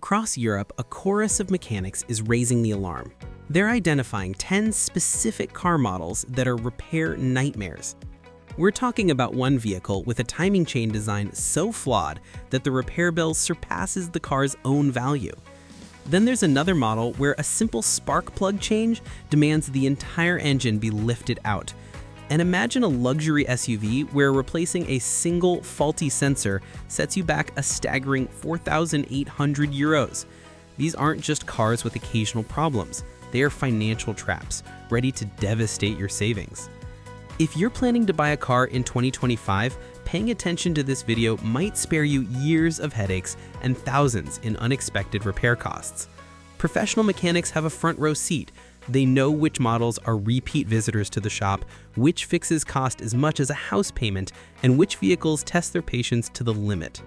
Across Europe, a chorus of mechanics is raising the alarm. They're identifying 10 specific car models that are repair nightmares. We're talking about one vehicle with a timing chain design so flawed that the repair bill surpasses the car's own value. Then there's another model where a simple spark plug change demands the entire engine be lifted out. And imagine a luxury SUV where replacing a single faulty sensor sets you back a staggering 4,800 euros. These aren't just cars with occasional problems. They are financial traps, ready to devastate your savings. If you're planning to buy a car in 2025, paying attention to this video might spare you years of headaches and thousands in unexpected repair costs. Professional mechanics have a front row seat. They know which models are repeat visitors to the shop, which fixes cost as much as a house payment, and which vehicles test their patience to the limit.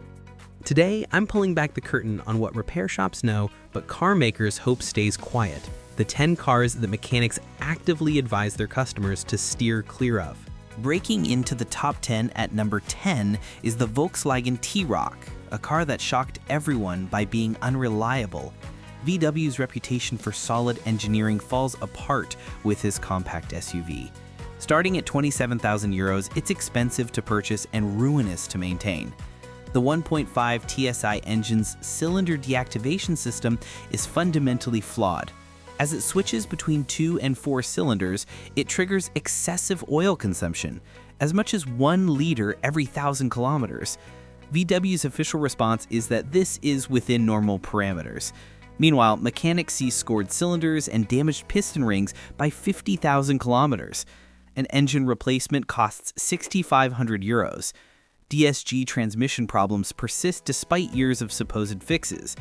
Today, I'm pulling back the curtain on what repair shops know, but car makers hope stays quiet. The 10 cars that mechanics actively advise their customers to steer clear of. Breaking into the top 10 at number 10 is the Volkswagen T-Roc, a car that shocked everyone by being unreliable. VW's reputation for solid engineering falls apart with this compact SUV. Starting at 27,000 euros, it's expensive to purchase and ruinous to maintain. The 1.5 TSI engine's cylinder deactivation system is fundamentally flawed. As it switches between 2 and 4 cylinders, it triggers excessive oil consumption, as much as 1 liter every 1,000 kilometers. VW's official response is that this is within normal parameters. Meanwhile, mechanics see scored cylinders and damaged piston rings by 50,000 kilometers. An engine replacement costs 6,500 euros. DSG transmission problems persist despite years of supposed fixes.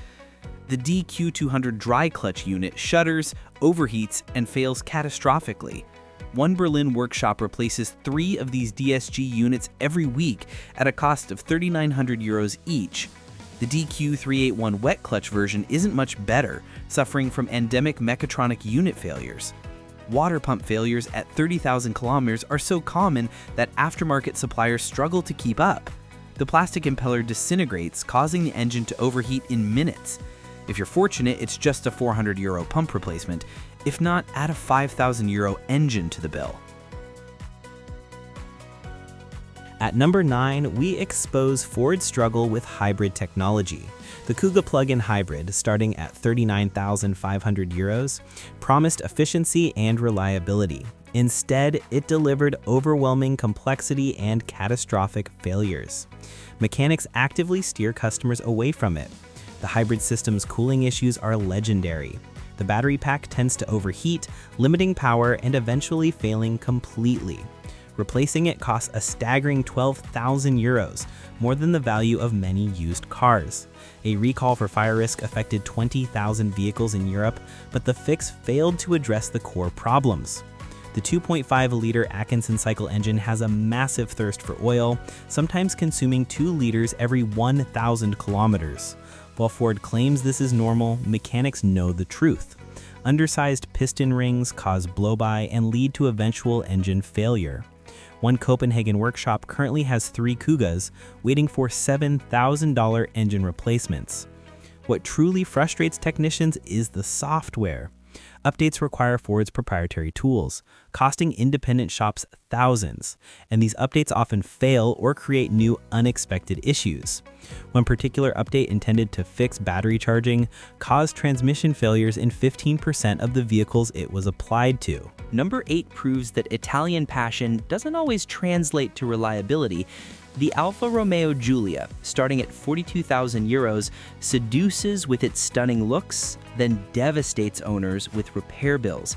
The DQ200 dry clutch unit shudders, overheats, and fails catastrophically. One Berlin workshop replaces 3 of these DSG units every week at a cost of 3,900 euros each. The DQ381 wet clutch version isn't much better, suffering from endemic mechatronic unit failures. Water pump failures at 30,000 kilometers are so common that aftermarket suppliers struggle to keep up. The plastic impeller disintegrates, causing the engine to overheat in minutes. If you're fortunate, it's just a 400 euro pump replacement. If not, add a 5,000 euro engine to the bill. At number 9, we expose Ford's struggle with hybrid technology. The Kuga plug-in hybrid, starting at 39,500 euros, promised efficiency and reliability. Instead, it delivered overwhelming complexity and catastrophic failures. Mechanics actively steer customers away from it. The hybrid system's cooling issues are legendary. The battery pack tends to overheat, limiting power and eventually failing completely. Replacing it costs a staggering 12,000 euros, more than the value of many used cars. A recall for fire risk affected 20,000 vehicles in Europe, but the fix failed to address the core problems. The 2.5-liter Atkinson cycle engine has a massive thirst for oil, sometimes consuming 2 liters every 1,000 kilometers. While Ford claims this is normal, mechanics know the truth. Undersized piston rings cause blow-by and lead to eventual engine failure. One Copenhagen workshop currently has 3 Kugas, waiting for $7,000 engine replacements. What truly frustrates technicians is the software. Updates require Ford's proprietary tools, costing independent shops thousands, and these updates often fail or create new unexpected issues. One particular update intended to fix battery charging caused transmission failures in 15% of the vehicles it was applied to. Number 8 proves that Italian passion doesn't always translate to reliability. The Alfa Romeo Giulia, starting at 42,000 euros, seduces with its stunning looks, then devastates owners with repair bills.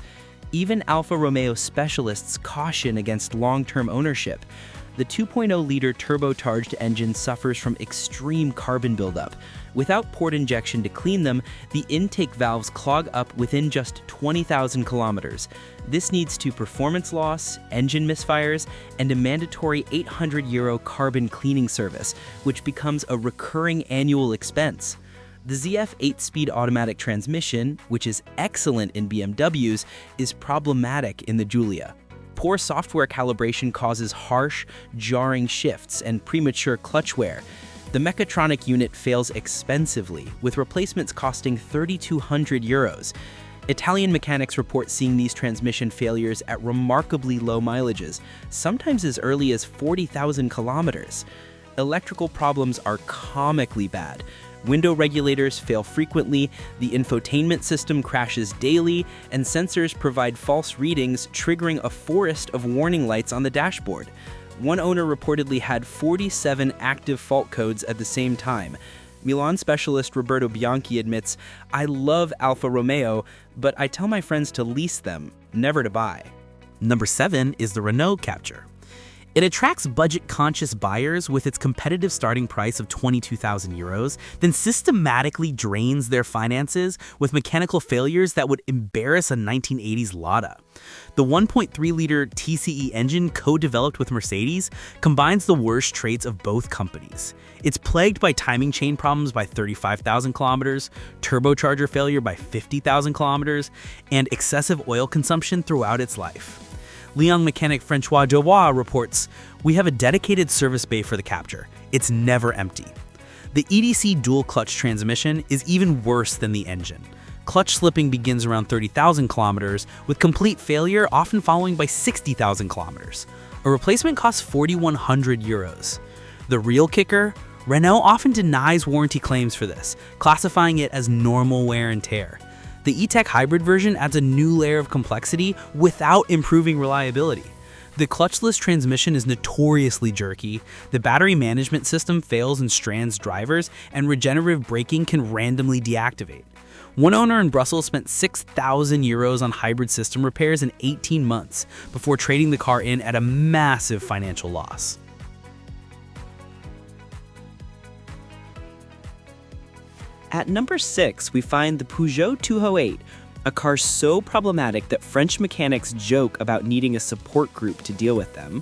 Even Alfa Romeo specialists caution against long-term ownership. The 2.0-liter turbocharged engine suffers from extreme carbon buildup. Without port injection to clean them, the intake valves clog up within just 20,000 kilometers. This leads to performance loss, engine misfires, and a mandatory 800 euro carbon cleaning service, which becomes a recurring annual expense. The ZF 8-speed automatic transmission, which is excellent in BMWs, is problematic in the Giulia. Poor software calibration causes harsh, jarring shifts and premature clutch wear. The mechatronic unit fails expensively, with replacements costing €3,200. Italian mechanics report seeing these transmission failures at remarkably low mileages, sometimes as early as 40,000 kilometers. Electrical problems are comically bad. Window regulators fail frequently, the infotainment system crashes daily, and sensors provide false readings, triggering a forest of warning lights on the dashboard. One owner reportedly had 47 active fault codes at the same time. Milan specialist Roberto Bianchi admits, "I love Alfa Romeo, but I tell my friends to lease them, never to buy." Number 7 is the Renault Captur. It attracts budget-conscious buyers with its competitive starting price of €22,000, then systematically drains their finances with mechanical failures that would embarrass a 1980s Lada. The 1.3-liter TCE engine, co-developed with Mercedes, combines the worst traits of both companies. It's plagued by timing chain problems by 35,000 kilometers, turbocharger failure by 50,000 kilometers, and excessive oil consumption throughout its life. Lyon mechanic Francois Jobois reports, "We have a dedicated service bay for the Captur. It's never empty." The EDC dual-clutch transmission is even worse than the engine. Clutch slipping begins around 30,000 kilometers, with complete failure often following by 60,000 kilometers. A replacement costs €4,100. The real kicker? Renault often denies warranty claims for this, classifying it as normal wear and tear. The E-Tech hybrid version adds a new layer of complexity without improving reliability. The clutchless transmission is notoriously jerky, the battery management system fails and strands drivers, and regenerative braking can randomly deactivate. One owner in Brussels spent €6,000 on hybrid system repairs in 18 months before trading the car in at a massive financial loss. At number 6, we find the Peugeot 208, a car so problematic that French mechanics joke about needing a support group to deal with them.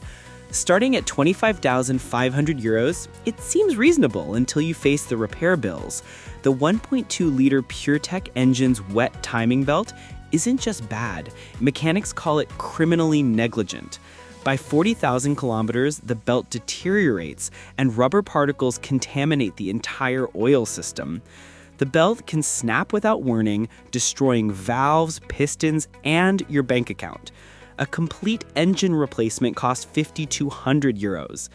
Starting at €25,500, it seems reasonable until you face the repair bills. The 1.2-liter PureTech engine's wet timing belt isn't just bad, mechanics call it criminally negligent. By 40,000 kilometers, the belt deteriorates and rubber particles contaminate the entire oil system. The belt can snap without warning, destroying valves, pistons, and your bank account. A complete engine replacement costs €5,200.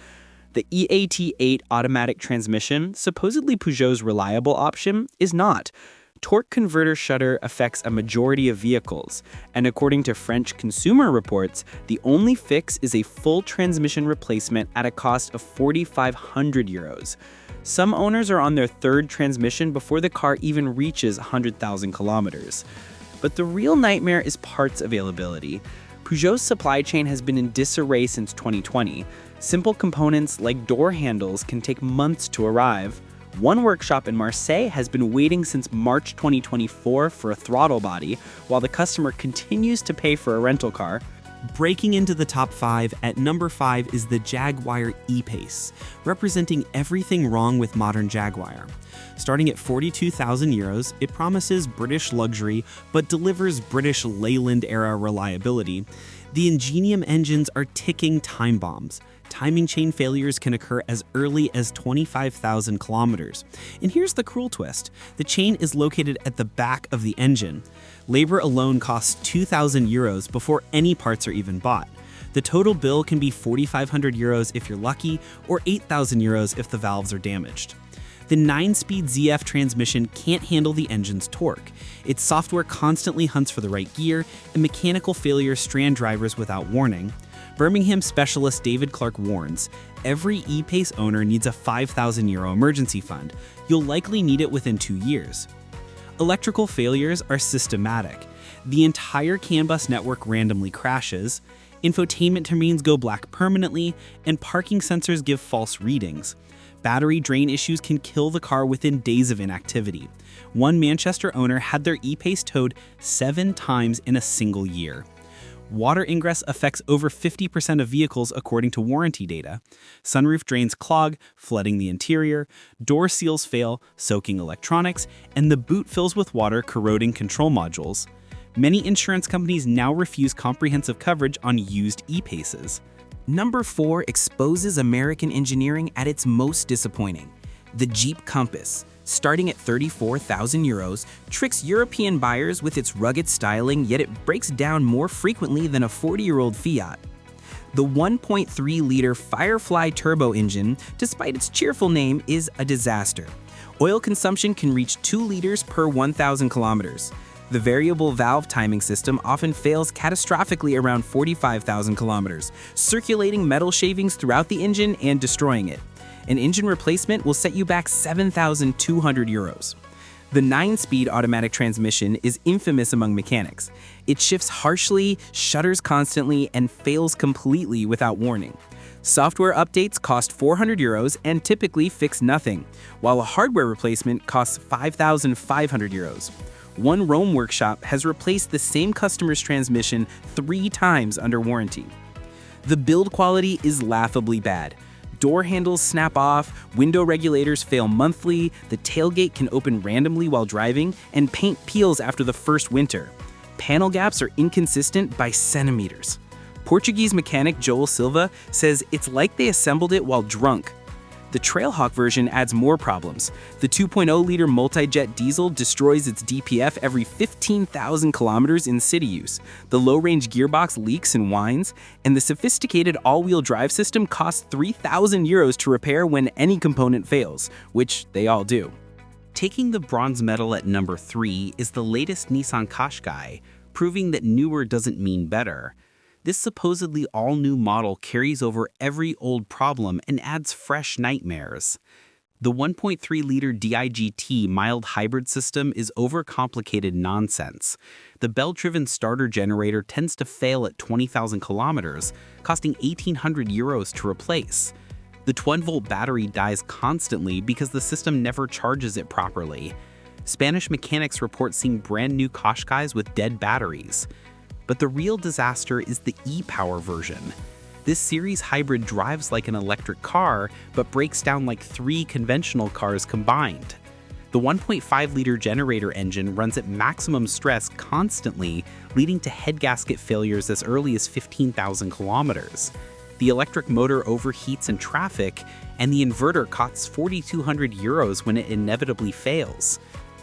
The EAT8 automatic transmission, supposedly Peugeot's reliable option, is not. Torque converter shudder affects a majority of vehicles, and according to French Consumer Reports, the only fix is a full transmission replacement at a cost of €4,500. Some owners are on their third transmission before the car even reaches 100,000 kilometers. But the real nightmare is parts availability. Peugeot's supply chain has been in disarray since 2020. Simple components like door handles can take months to arrive. One workshop in Marseille has been waiting since March 2024 for a throttle body, while the customer continues to pay for a rental car. Breaking into the top 5, at number 5 is the Jaguar E-Pace, representing everything wrong with modern Jaguar. Starting at €42,000, it promises British luxury but delivers British Leyland-era reliability. The Ingenium engines are ticking time bombs. Timing chain failures can occur as early as 25,000 kilometers. And here's the cruel twist. The chain is located at the back of the engine. Labor alone costs €2,000 before any parts are even bought. The total bill can be €4,500 if you're lucky, or €8,000 if the valves are damaged. The 9-speed ZF transmission can't handle the engine's torque. Its software constantly hunts for the right gear, and mechanical failures strand drivers without warning. Birmingham specialist David Clark warns, every E-Pace owner needs a €5,000 emergency fund. You'll likely need it within 2 years. Electrical failures are systematic. The entire CAN bus network randomly crashes, infotainment terminals go black permanently, and parking sensors give false readings. Battery drain issues can kill the car within days of inactivity. One Manchester owner had their E-Pace towed 7 times in a single year. Water ingress affects over 50% of vehicles according to warranty data. Sunroof drains clog, flooding the interior, door seals fail, soaking electronics, and the boot fills with water, corroding control modules. Many insurance companies now refuse comprehensive coverage on used E-Paces. Number 4 exposes American engineering at its most disappointing. The Jeep Compass, starting at 34,000 euros, tricks European buyers with its rugged styling, yet it breaks down more frequently than a 40-year-old Fiat. The 1.3-liter Firefly turbo engine, despite its cheerful name, is a disaster. Oil consumption can reach 2 liters per 1,000 kilometers. The variable valve timing system often fails catastrophically around 45,000 kilometers, circulating metal shavings throughout the engine and destroying it. An engine replacement will set you back 7,200 euros. The 9-speed automatic transmission is infamous among mechanics. It shifts harshly, shudders constantly, and fails completely without warning. Software updates cost 400 euros and typically fix nothing, while a hardware replacement costs 5,500 euros. One Rome workshop has replaced the same customer's transmission 3 times under warranty. The build quality is laughably bad. Door handles snap off, window regulators fail monthly, the tailgate can open randomly while driving, and paint peels after the first winter. Panel gaps are inconsistent by centimeters. Portuguese mechanic Joel Silva says it's like they assembled it while drunk. The Trailhawk version adds more problems. The 2.0-liter multi-jet diesel destroys its DPF every 15,000 kilometers in city use. The low-range gearbox leaks and whines, and the sophisticated all-wheel drive system costs 3,000 euros to repair when any component fails, which they all do. Taking the bronze medal at number 3 is the latest Nissan Qashqai, proving that newer doesn't mean better. This supposedly all-new model carries over every old problem and adds fresh nightmares. The 1.3-liter DIGT mild hybrid system is overcomplicated nonsense. The belt-driven starter generator tends to fail at 20,000 kilometers, costing 1,800 euros to replace. The 12-volt battery dies constantly because the system never charges it properly. Spanish mechanics report seeing brand-new Qashqais with dead batteries. But the real disaster is the e-Power version. This series hybrid drives like an electric car, but breaks down like 3 conventional cars combined. The 1.5-liter generator engine runs at maximum stress constantly, leading to head gasket failures as early as 15,000 kilometers. The electric motor overheats in traffic, and the inverter costs 4,200 euros when it inevitably fails.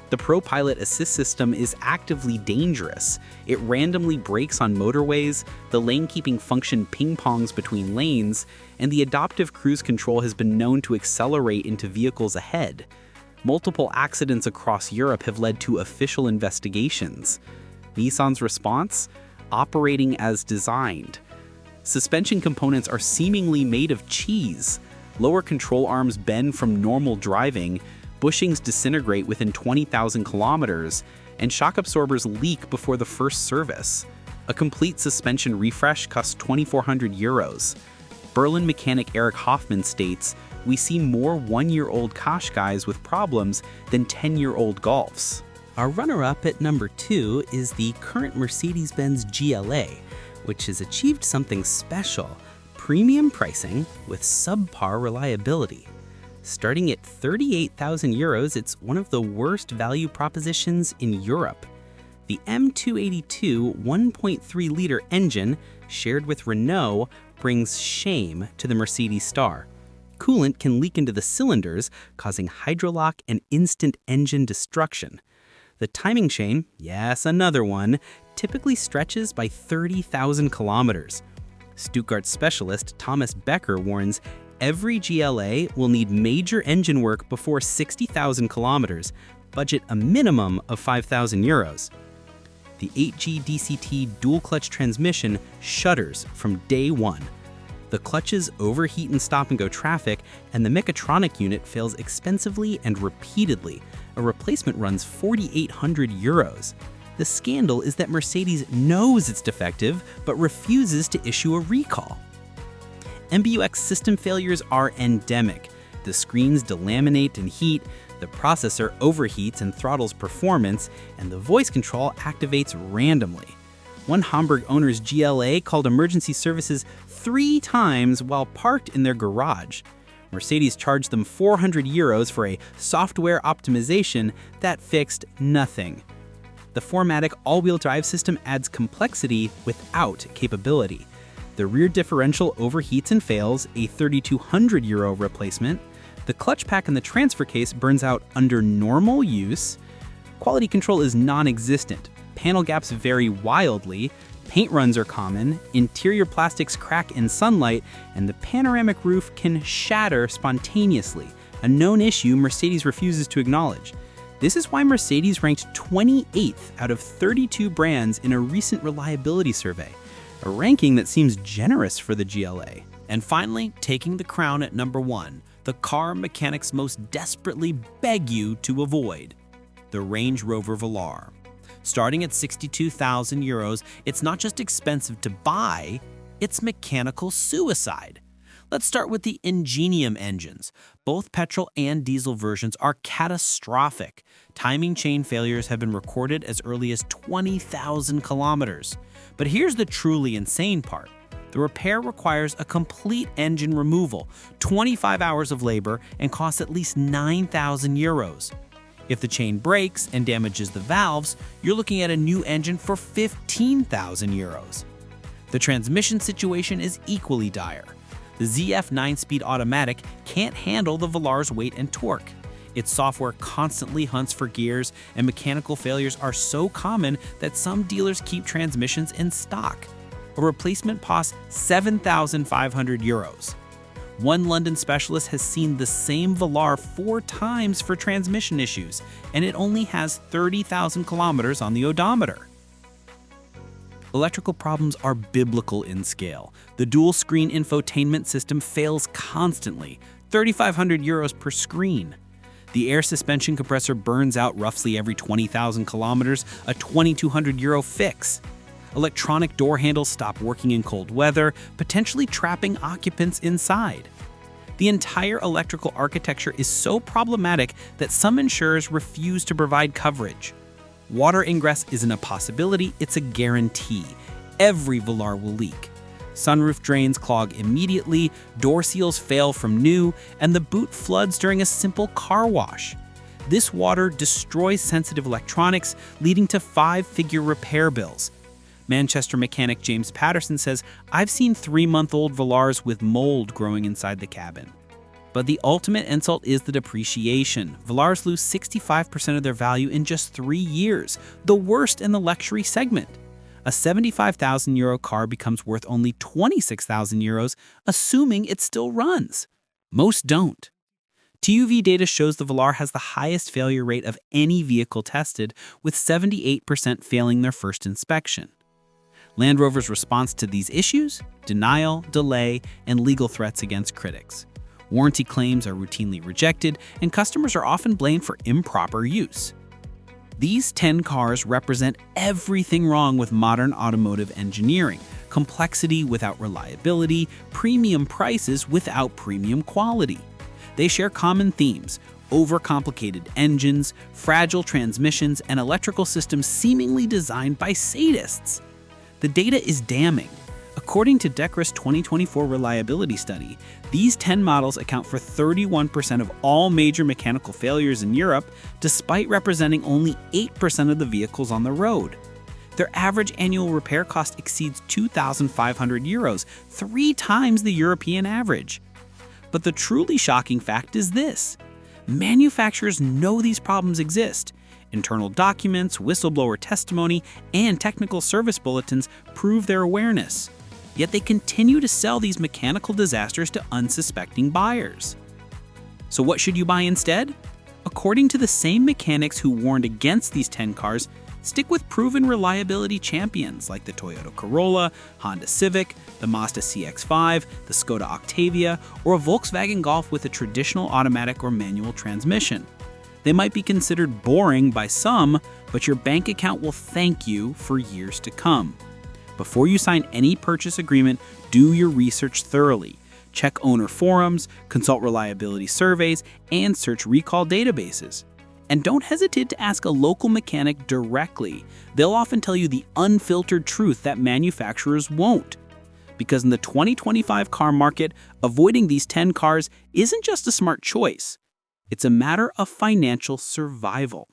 The ProPilot Assist system is actively dangerous. It randomly brakes on motorways, the lane-keeping function ping-pongs between lanes, and the adaptive cruise control has been known to accelerate into vehicles ahead. Multiple accidents across Europe have led to official investigations. Nissan's response? Operating as designed. Suspension components are seemingly made of cheese. Lower control arms bend from normal driving, bushings disintegrate within 20,000 kilometers, and shock absorbers leak before the first service. A complete suspension refresh costs 2,400 euros. Berlin mechanic Eric Hoffman states, "We see more 1-year-old Qashqais with problems than 10-year-old Golfs." Our runner-up at number 2 is the current Mercedes-Benz GLA, which has achieved something special: premium pricing with subpar reliability. Starting at 38,000 euros, it's one of the worst value propositions in Europe. The M282 1.3-liter engine, shared with Renault, brings shame to the Mercedes star. Coolant can leak into the cylinders, causing hydrolock and instant engine destruction. The timing chain, yes, another one, typically stretches by 30,000 kilometers. Stuttgart specialist Thomas Becker warns every GLA will need major engine work before 60,000 kilometers, budget a minimum of 5,000 euros. The 8G DCT dual-clutch transmission shudders from day one. The clutches overheat in stop-and-go traffic, and the mechatronic unit fails expensively and repeatedly. A replacement runs 4,800 euros. The scandal is that Mercedes knows it's defective, but refuses to issue a recall. MBUX system failures are endemic. The screens delaminate and heat, the processor overheats and throttles performance, and the voice control activates randomly. One Hamburg owner's GLA called emergency services 3 times while parked in their garage. Mercedes charged them 400 euros for a software optimization that fixed nothing. The 4MATIC all-wheel drive system adds complexity without capability. The rear differential overheats and fails, a 3,200 euro replacement. The clutch pack in the transfer case burns out under normal use. Quality control is non-existent. Panel gaps vary wildly. Paint runs are common. Interior plastics crack in sunlight, and the panoramic roof can shatter spontaneously, a known issue Mercedes refuses to acknowledge. This is why Mercedes ranked 28th out of 32 brands in a recent reliability survey, a ranking that seems generous for the GLA. And finally, taking the crown at number 1, the car mechanics most desperately beg you to avoid, the Range Rover Velar. Starting at 62,000 euros, it's not just expensive to buy, it's mechanical suicide. Let's start with the Ingenium engines. Both petrol and diesel versions are catastrophic. Timing chain failures have been recorded as early as 20,000 kilometers. But here's the truly insane part. The repair requires a complete engine removal, 25 hours of labor, and costs at least 9,000 euros. If the chain breaks and damages the valves, you're looking at a new engine for 15,000 euros. The transmission situation is equally dire. The ZF 9-speed automatic can't handle the Velar's weight and torque. Its software constantly hunts for gears, and mechanical failures are so common that some dealers keep transmissions in stock. A replacement costs 7,500 euros. One London specialist has seen the same Velar 4 times for transmission issues, and it only has 30,000 kilometers on the odometer. Electrical problems are biblical in scale. The dual-screen infotainment system fails constantly, 3,500 euros per screen. The air suspension compressor burns out roughly every 20,000 kilometers, a 2,200 euro fix. Electronic door handles stop working in cold weather, potentially trapping occupants inside. The entire electrical architecture is so problematic that some insurers refuse to provide coverage. Water ingress isn't a possibility, it's a guarantee. Every Velar will leak. Sunroof drains clog immediately, door seals fail from new, and the boot floods during a simple car wash. This water destroys sensitive electronics, leading to 5-figure repair bills. Manchester mechanic James Patterson says, "I've seen 3-month-old Velars with mold growing inside the cabin." But the ultimate insult is the depreciation. Velars lose 65% of their value in just 3 years, the worst in the luxury segment. A 75,000 euro car becomes worth only 26,000 euros, assuming it still runs. Most don't. TÜV data shows the Velar has the highest failure rate of any vehicle tested, with 78% failing their first inspection. Land Rover's response to these issues? Denial, delay, and legal threats against critics. Warranty claims are routinely rejected, and customers are often blamed for improper use. These 10 cars represent everything wrong with modern automotive engineering: complexity without reliability, premium prices without premium quality. They share common themes: overcomplicated engines, fragile transmissions, and electrical systems seemingly designed by sadists. The data is damning. According to Decra's 2024 reliability study, these 10 models account for 31% of all major mechanical failures in Europe, despite representing only 8% of the vehicles on the road. Their average annual repair cost exceeds 2,500 euros, 3 times the European average. But the truly shocking fact is this: manufacturers know these problems exist. Internal documents, whistleblower testimony, and technical service bulletins prove their awareness. Yet they continue to sell these mechanical disasters to unsuspecting buyers. So what should you buy instead? According to the same mechanics who warned against these 10 cars, stick with proven reliability champions like the Toyota Corolla, Honda Civic, the Mazda CX-5, the Skoda Octavia, or a Volkswagen Golf with a traditional automatic or manual transmission. They might be considered boring by some, but your bank account will thank you for years to come. Before you sign any purchase agreement, do your research thoroughly. Check owner forums, consult reliability surveys, and search recall databases. And don't hesitate to ask a local mechanic directly. They'll often tell you the unfiltered truth that manufacturers won't. Because in the 2025 car market, avoiding these 10 cars isn't just a smart choice. It's a matter of financial survival.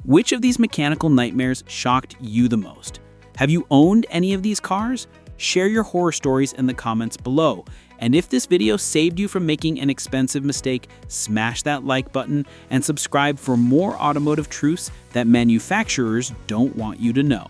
Which of these mechanical nightmares shocked you the most? Have you owned any of these cars? Share your horror stories in the comments below. And if this video saved you from making an expensive mistake, smash that like button and subscribe for more automotive truths that manufacturers don't want you to know.